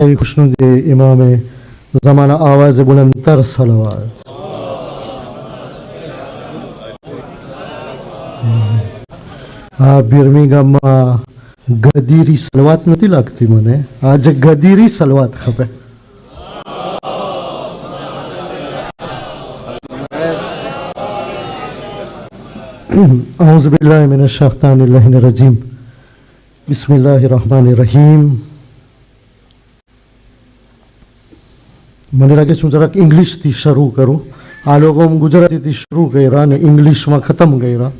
खुशनुदे इमाम ज़माना आवाज़ बुलंदतर सलवात। આ બિર્મિંગહામમાં ગદીરી સલવાત નથી લાગતી મને, આજે ગદીરી સલવાત ખપે. અઉઝુ બિલ્લાહિ મિનશ શૈતાનિર રજીમ. બિસ્મિલ્લાહિર રહમાનિર રહીમ. મને લાગે છું જરાક ઇંગ્લિશથી શરૂ કરું. આ લોકો ગુજરાતીથી શરૂ કર્યા અને ઇંગ્લિશમાં ખતમ કર્યા.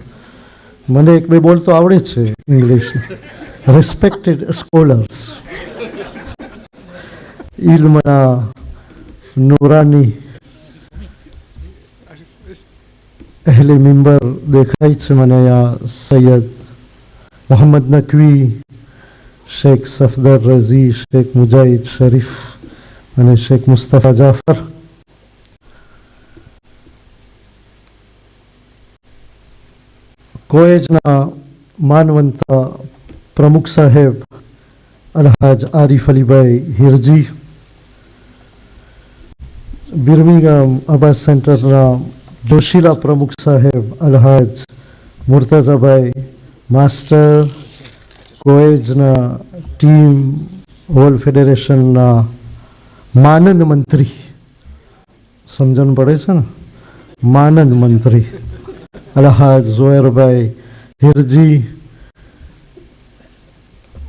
મને એક બે બોલ તો આવડે છે ઇંગ્લિશ. રિસ્પેક્ટેડ સ્કોલર્સ, ઇલ્મના નૂરાની અહેલે મિંબર દેખાય છે મને અહીંયા. સૈયદ મોહમ્મદ નકવી, શેખ સફદર રઝી, શેખ મુજાહિદ શરીફ અને શેખ મુસ્તફા જાફર. કોએજના માનવંતા પ્રમુખ સાહેબ અલહાજ આરીફ અલીભાઈ હિરજી, બિર્મિંગહામ અબ્બાસ સેન્ટરના જોશીલા પ્રમુખ સાહેબ અલહાજ મુર્તઝાભાઈ માસ્ટર, કોએજના ટીમ વર્લ્ડ ફેડરેશનના માનદ મંત્રી, સમજણ પડે છે ને, માનદ મંત્રી અલહાજ ઝોહેરભાઈ હિરજી,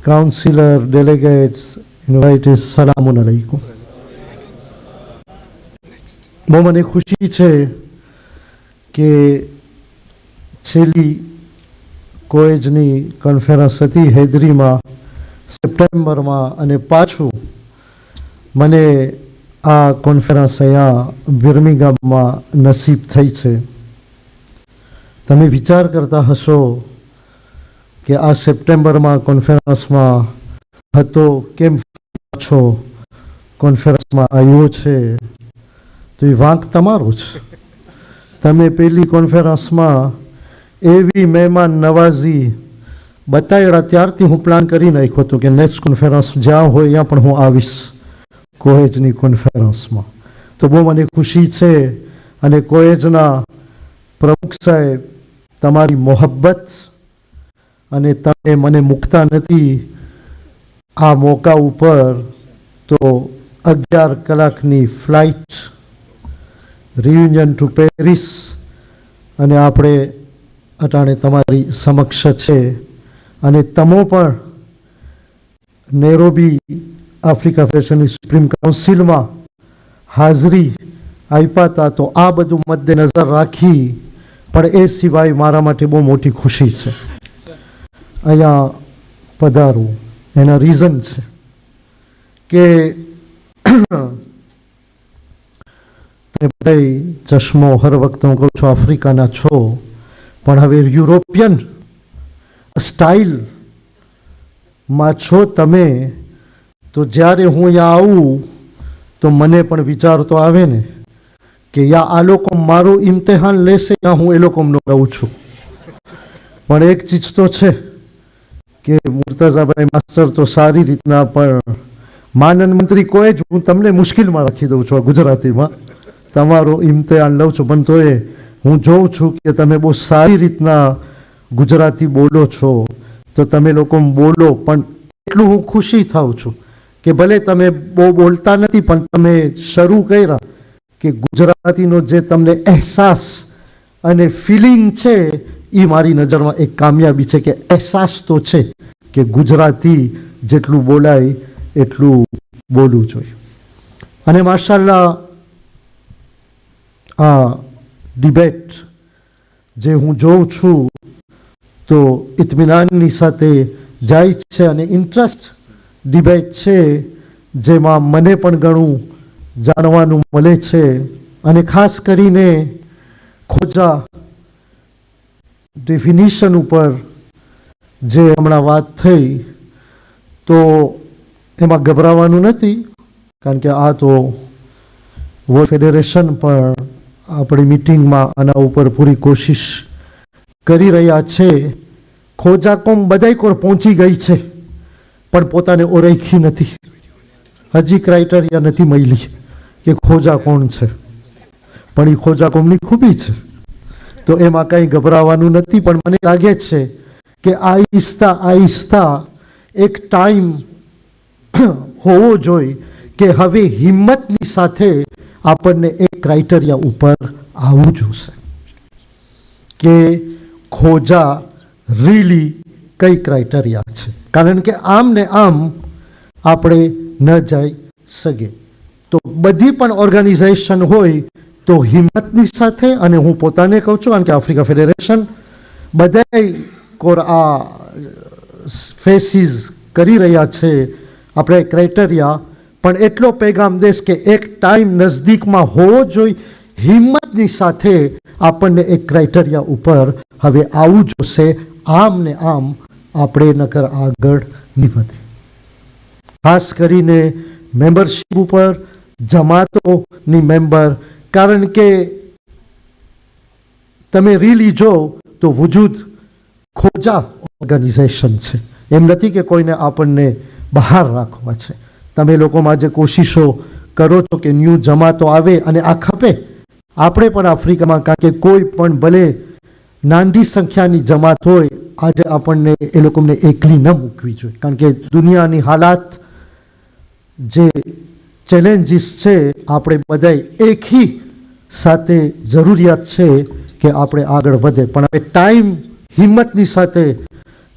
કાઉન્સિલર, ડેલિગેટ્સ, ઇન્વાઇટેડ, સલામુન અલૈકુમ. બહુ મને ખુશી છે કે છેલ્લી કોએજની કોન્ફરન્સ હતી હૈદરીમાં સપ્ટેમ્બરમાં, અને પાછું મને આ કોન્ફરન્સ અહીંયા બિર્મિંગહામમાં નસીબ થઈ છે. તમે વિચાર કરતા હશો કે આ સપ્ટેમ્બરમાં કોન્ફરન્સમાં હતો, કેમ છો કોન્ફરન્સમાં આવ્યો છે, તો એ વાંક તમારો જ. તમે પહેલી કોન્ફરન્સમાં એવી મહેમાન નવાઝી બતાવ્યા, ત્યારથી હું પ્લાન કરી નાખ્યો હતો કે નેક્સ્ટ કોન્ફરન્સ જ્યાં હોય ત્યાં પણ હું આવીશ કોએજની કોન્ફરન્સમાં. તો બહુ મને ખુશી છે. અને કોએજના પ્રમુખ સાહેબ, તમારી મોહબ્બત અને તમે મને મૂકતા નથી આ મોકા ઉપર, તો 11 કલાકની ફ્લાઇટ રિયુનિયન ટુ પેરિસ, અને આપણે અટાણે તમારી સમક્ષ છે. અને તમો પણ નેરોબી આફ્રિકા ફેડરેશનની સુપ્રીમ કાઉન્સિલમાં હાજરી આપ્યા હતા. તો આ બધું મદ્દેનજર રાખી, પણ એ સિવાય મારા માટે બહુ મોટી ખુશી છે અહીંયા પધારવું. એના રીઝન છે કે તમે બધા ચશ્મો હર વખત હું કહું છું આફ્રિકાના છો, પણ હવે યુરોપિયન સ્ટાઇલમાં છો તમે. તો જ્યારે હું અહીંયા આવું તો મને પણ વિચાર તો આવે ને કે યા આ લોકો મારું ઇમ્તિહાન લેશે, યા હું એ લોકોનો રહું છું. પણ એક ચીજ તો છે કે મુર્તઝાભાઈ માસ્ટર તો સારી રીતના, પણ માનદ મંત્રી કોઈ જ હું તમને મુશ્કેલમાં રાખી દઉં છું ગુજરાતીમાં, તમારો ઇમ્તિહાન લઉં છું. પણ તોય હું જોઉં છું કે તમે બહુ સારી રીતના ગુજરાતી બોલો છો, તો તમે લોકો બોલો. પણ એટલું હું ખુશી થાઉં છું કે ભલે તમે બહુ બોલતા નથી, પણ તમે શરૂ કર્યા કે ગુજરાતીનો જે તમને અહેસાસ અને ફિલિંગ છે, એ મારી નજરમાં એક કામયાબી છે કે અહેસાસ તો છે કે ગુજરાતી જેટલું બોલાય એટલું બોલવું જોઈએ. અને માશાલ્લાહ આ ડિબેટ જે હું જોઉં છું તો ઇત્મીનાનની સાથે જાય છે, અને ઇન્ટરેસ્ટ ડિબેટ છે જેમાં મને પણ ઘણું જાણવાનું મળે છે. અને ખાસ કરીને ખોજા ડેફિનિશન ઉપર જે હમણાં વાત થઈ, તો એમાં ગભરાવાનું નથી, કારણ કે આ તો વર્લ્ડ ફેડરેશન પણ આપણી મિટિંગમાં આના ઉપર પૂરી કોશિશ કરી રહ્યા છે. ખોજા કોમ બધાય કોર પહોંચી ગઈ છે, પણ પોતાને ઓળખી નથી. હજી ક્રાઇટેરિયા નથી મળી કે ખોજા કોણ છે, પણ એ ખોજા કોમની ખૂબી છે, તો એમાં કંઈ ગભરાવાનું નથી. પણ મને લાગે છે કે આહિસ્તા આહિસ્તા એક ટાઈમ હોવો જોઈએ કે હવે હિંમતની સાથે આપણને એક ક્રાઇટેરિયા ઉપર આવવું જોશે કે ખોજા રીલી કઈ ક્રાઇટેરિયા છે. કારણ કે આમ ને આમ આપણે ન જઈ શકે. તો બધી પણ ઓર્ગેનાઇઝેશન હોય તો હિંમતની સાથે, અને હું પોતાને કહું છું કારણ કે આફ્રિકા ફેડરેશન બધાય આ ફેસીસ કરી રહ્યા છે આપણે ક્રાઇટેરિયા, પણ એટલો પેગામ દેશ કે એક ટાઈમ નજદીકમાં હોવો જોઈએ, હિંમતની સાથે આપણને એક ક્રાઇટેરિયા ઉપર હવે આવવું જોશે. આમ ને આમ આપણે નકર આગળ નહીં વધે. ખાસ કરીને મેમ્બરશીપ ઉપર, જમાતોની મેમ્બર, કારણ કે તમે રીલી જો તો વજૂદ ખોજા ઓર્ગેનાઇઝેશન છે, એમ નથી કે કોઈને આપણને બહાર રાખવા છે. તમે લોકોમાં જે કોશિશો કરો છો કે ન્યૂ જમાતો આવે અને આ ખપે, આપણે પણ આફ્રિકામાં, કારણ કે કોઈ પણ ભલે નાની સંખ્યાની જમાત હોય, આજે આપણને એ લોકોને એકલી ન મૂકવી જોઈએ, કારણ કે દુનિયાની હાલાત જે ચેલેન્જીસ છે, આપણે બધાય એકી સાથે જરૂરિયાત છે કે આપણે આગળ વધે. પણ હવે ટાઈમ હિંમતની સાથે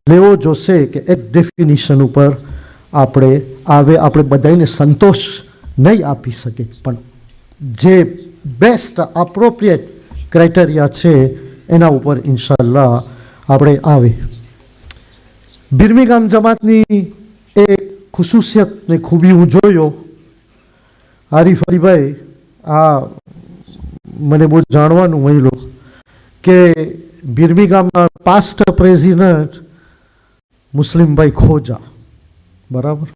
લેવો જોશે કે એક ડેફિનિશન ઉપર આપણે આવે. આપણે બધાને સંતોષ નહીં આપી શકે, પણ જે બેસ્ટ એપ્રોપ્રિએટ ક્રાઇટેરિયા છે એના ઉપર ઇન્શાલ્લાહ આપણે આવે. બિર્મિંઘામ જમાતની એક ખુસુસિયત ને ખૂબી હું જોયો. આરીફ અલીભાઈ, આ મને બહુ જાણવાનું મળ્યું કે બિર્મિંઘામના પાસ્ટ પ્રેસિડેન્ટ મુસ્લિમભાઈ ખોજા, બરાબર?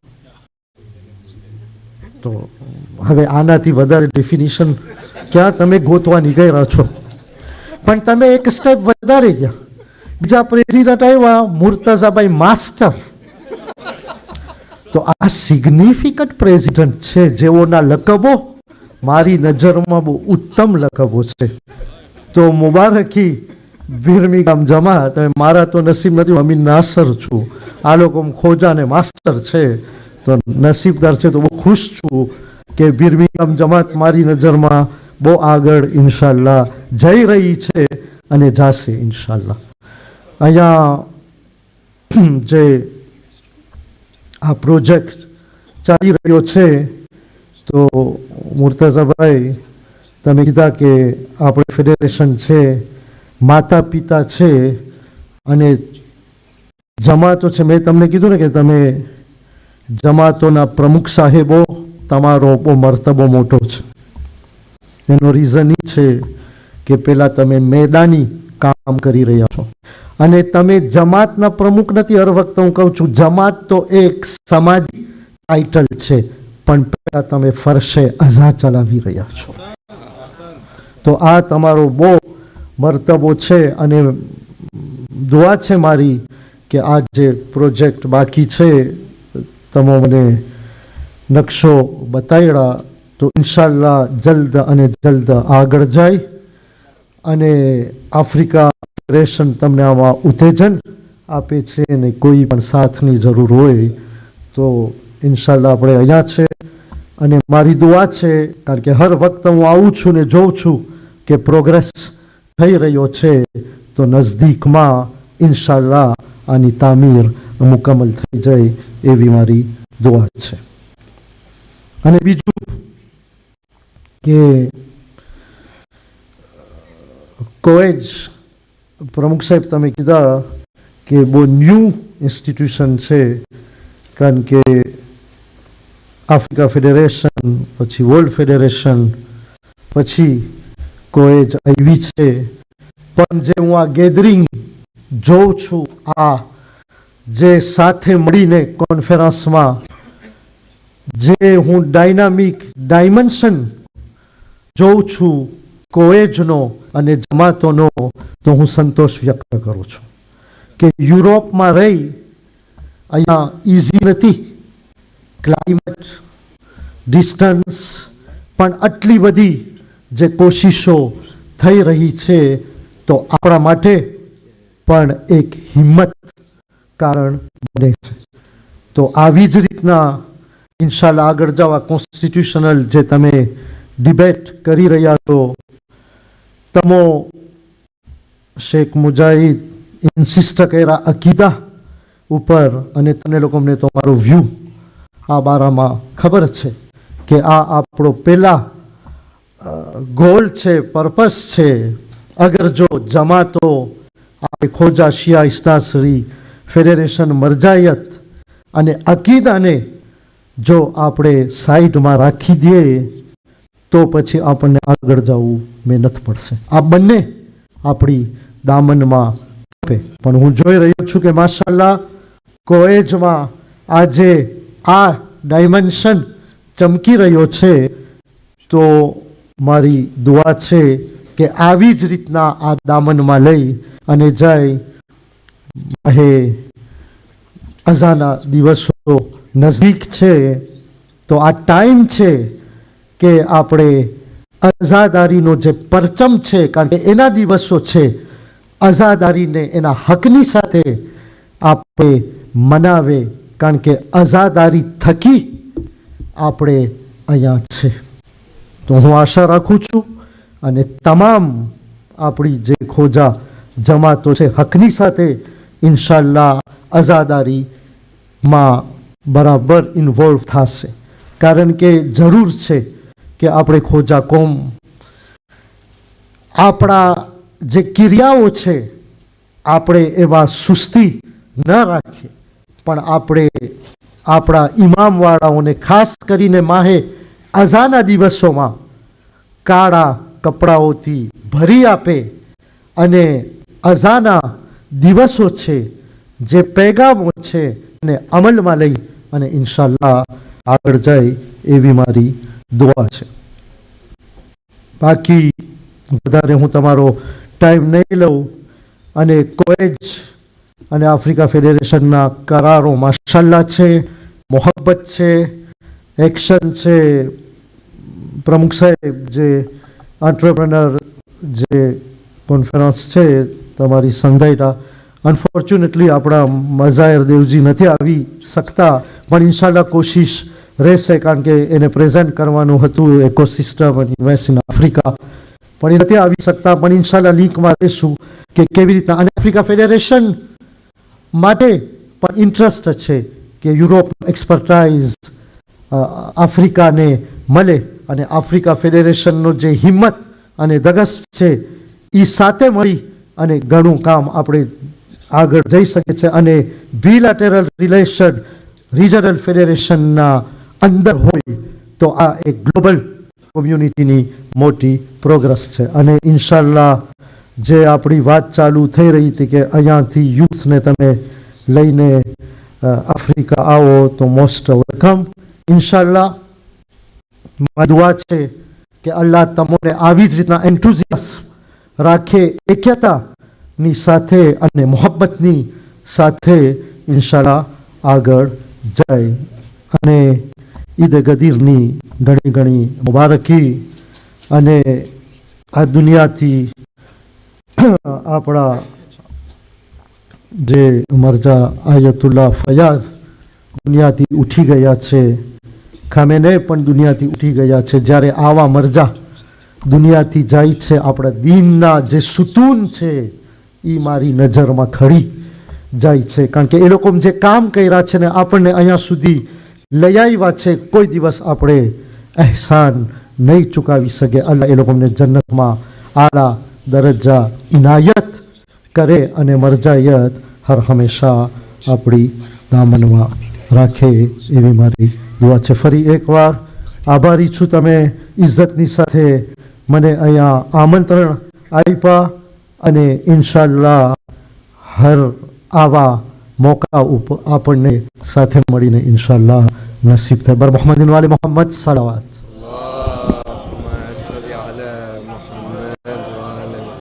તો હવે આનાથી વધારે ડેફિનિશન ક્યાં તમે ગોતવા નીકળ્યા છો? પણ તમે એક સ્ટેપ વધારે ગયા. બીજા પ્રેસિડેન્ટ આવ્યા મુર્તઝાભાઈ માસ્ટર. તો આ સિગ્નિફિકન્ટ પ્રેસિડેન્ટ છે, જેઓના લકબો મારી નજરમાં બહુ ઉત્તમ લકબો છે. તો મુબારકી બિર્મિંઘામ જમાત. મારા તો નસીબ નથી, હું અમીન નાસર છું, આ લોકો ખોજા ને માસ્ટર છે, તો નસીબદાર છે. તો બહુ ખુશ છું કે બિર્મિંઘામ જમાત મારી નજરમાં બહુ આગળ ઇન્શાલ્લાહ જઈ રહી છે અને જાશે ઇન્શાલ્લાહ. અહીંયા જે આ પ્રોજેક્ટ ચાલી રહ્યો છે, તો મુર્તઝાભાઈ તમે કીધા કે આપણે ફેડરેશન છે, માતા પિતા છે અને જમાતો છે. મેં તમને કીધું ને કે તમે જમાતોના પ્રમુખ સાહેબો, તમારો બહુ મર્તબો મોટો છે. એનો રીઝન એ છે કે પહેલાં તમે મેદાની કામ કરી રહ્યા છો અને તમે જમાતના પ્રમુખ નથી. હર વખત હું કહું છું, જમાત તો એક સામાજિક ટાઇટલ છે, પણ પહેલાં તમે ફરશે અઝા ચલાવી રહ્યા છો. તો આ તમારો બહુ મર્તબો છે અને દુઆ છે મારી કે આ જે પ્રોજેક્ટ બાકી છે, તમે મને નકશો બતાવ્યા, તો ઇન્શાલ્લાહ જલ્દ અને જલ્દ આગળ જાય અને આફ્રિકા ફેડરેશન તમને આમાં ઉત્તેજન આપે છે. અને કોઈ પણ સાથની જરૂર હોય તો ઇન્શાલ્લાહ આપણે અહીંયા છે. અને મારી દુઆ છે, કારણ કે હર વખત હું આવું છું ને જોઉં છું કે પ્રોગ્રેસ થઈ રહ્યો છે, તો નજદીકમાં ઇન્શાલ્લાહ આની તામીર મુકમ્મલ થઈ જાય એવી મારી દુઆ છે. અને બીજું કે કોએજ પ્રમુખ સાહેબ તમે કીધા કે બહુ ન્યૂ ઇન્સ્ટિટ્યુશન છે, કારણ કે આફ્રિકા ફેડરેશન, પછી વર્લ્ડ ફેડરેશન, પછી કોએજ આવી છે. પણ જે હું આ ગેધરિંગ જોઉં છું, આ જે સાથે મળીને કોન્ફરન્સમાં જે હું ડાયનામિક ડાયમેન્શન જોઉં છું કોએજનો અને જમાતોનો, તો હું સંતોષ વ્યક્ત કરું છું કે યુરોપમાં રહી અહીંયા ઇઝી નથી. ક્લાઇમેટ ડિસ્ટન્સ, પણ આટલી બધી જે કોશિશો થઈ રહી છે તો આપણા માટે પણ એક હિંમત કારણ બને છે. તો આવી જ રીતના ઇન્શાલ્લાહ આગળ જાઓ. આ કોન્સ્ટિટ્યુશનલ જે તમે ડિબેટ કરી રહ્યા છો, તમો શેખ મુજાહિદ ઇન્સિસ્ટ કર્યા અકીદા ઉપર, અને તને લોકોને તો મારો વ્યૂ આ બારામાં ખબર છે કે આ આપણો પહેલા ગોલ છે, પર્પસ છે. અગર જો જમાતો આપણે ખોજા શિયા ઇસ્નાસરી ફેડરેશન મરજાયત અને અકીદાને જો આપણે સાઈડમાં રાખી દઈએ તો પછી આપણને આગળ જવું મહેનત પડશે. આ બંને આપણી દામનમાં આપે. પણ હું જોઈ રહ્યો છું કે માશાલ્લાહ કોએજમાં આજે આ ડાયમેન્શન ચમકી રહ્યો છે. તો મારી દુઆ છે કે આવી જ રીતના આ દામનમાં લઈ અને જાય. હે અઝાના દિવસો નજીક છે, તો આ ટાઈમ છે કે આપણે આઝાદારીનો જે પરચમ છે, કારણ કે એના દિવસો છે, આઝાદારીને એના હકની સાથે આપણે મનાવે, કારણ કે આઝાદારી થકી આપણે અહીંયા છે. તો હું આશા રાખું છું અને તમામ આપણી જે ખોજા જમાતો છે હકની સાથે ઇન્શાલ્લાહ આઝાદારીમાં બરાબર ઇન્વોલ્વ થશે. કારણ કે જરૂર છે કે આપણે ખોજા કોમ આપણા જે ક્રિયાઓ છે આપણે એમાં સુસ્તી ન રાખીએ, પણ આપણે આપણા ઇમામવાળાઓને ખાસ કરીને માહે અઝાના દિવસોમાં કાળા કપડાઓથી ભરી આપે અને અઝાના દિવસો છે જે પેગામો છે એને અમલમાં લઈ અને ઇન્શાલ્લાહ આગળ જાય એવી મારી દુઆ છે. બાકી વધારે હું તમારો ટાઈમ નહીં લઉં. અને કોએજ અને આફ્રિકા ફેડરેશનના કરારો માશાલ્લાહ છે, મોહબ્બત છે, એક્શન છે. પ્રમુખ સાહેબ જે એન્ટરપ્રેનર જે કોન્ફરન્સ છે તમારી સંધાઈતા, અનફોર્ચ્યુનેટલી આપણા મઝાયર દેવજી નથી આવી શકતા, પણ ઇન્શાલ્લાહ કોશિશ રહેશે, કારણ કે એને પ્રેઝન્ટ કરવાનું હતું ઇકોસિસ્ટમ અને ઇન્વેસ્ટ ઇન આફ્રિકા, પણ એ નથી આવી શકતા. પણ ઇન્શાલ્લાહ લિંકમાં રહેશું કે કેવી રીતના. અને આફ્રિકા ફેડરેશન માટે પણ ઇન્ટરેસ્ટ છે કે યુરોપનું એક્સપર્ટાઇઝ આફ્રિકાને મળે અને આફ્રિકા ફેડરેશનનો જે હિંમત અને ધગસ છે એ સાથે મળી અને ઘણું કામ આપણે આગળ જઈ શકે છે. અને બિલેટરલ રિલેશન રિજનલ ફેડરેશનના અંદર હોય તો આ એક ગ્લોબલ કોમ્યુનિટીની મોટી પ્રોગ્રેસ છે. અને ઇન્શાલ્લાહ જે આપણી વાત ચાલુ થઈ રહી હતી કે અહીંયાથી યુથને તમે લઈને આફ્રિકા આવો તો મોસ્ટ વેલકમ. ઇન્શાલ્લાહ દુઆ છે કે અલ્લાહ તમને આવી જ રીતના એન્થુઝિયાસ રાખે, એક્યતાની સાથે અને મોહબ્બતની સાથે ઇન્શાલ્લાહ આગળ જાય. અને ઈદ ગદીરની ઘણી ઘણી મુબારકી. અને આ દુનિયાથી આપણા જે મરજા આયતુલ્લાહ ફયાઝ દુનિયાથી ઉઠી ગયા છે, ખામેને પણ દુનિયાથી ઉઠી ગયા છે. જ્યારે આવા મરજા દુનિયાથી જાય છે, આપણા દીનના જે સુતૂન છે એ મારી નજરમાં ખડી જાય છે. કારણ કે એ લોકો જે કામ કર્યા છે ને આપણને અહીંયા સુધી લઈ આવ્યા છે, કોઈ દિવસ આપણે અહેસાન નહીં ચૂકાવી શકે. અલ્લાહ એ લોકોને જન્નતમાં આલા દરજ્જા ઇનાયત કરે અને મરજાયત હર હંમેશા આપણી દામનમાં રાખે એવી મારી દુઆ છે. ફરી એકવાર આભારી છું તમે ઇજ્જતની સાથે મને અહીંયા આમંત્રણ આપ્યા. અને ઇન્શાલ્લાહ હર આવા મોકા ઉપર આપણને સાથે મળીને ઇન્શાલ્લાહ નસીબ થાય. બર મોહમ્મદ વાલે મોહમ્મદ સલાવાત.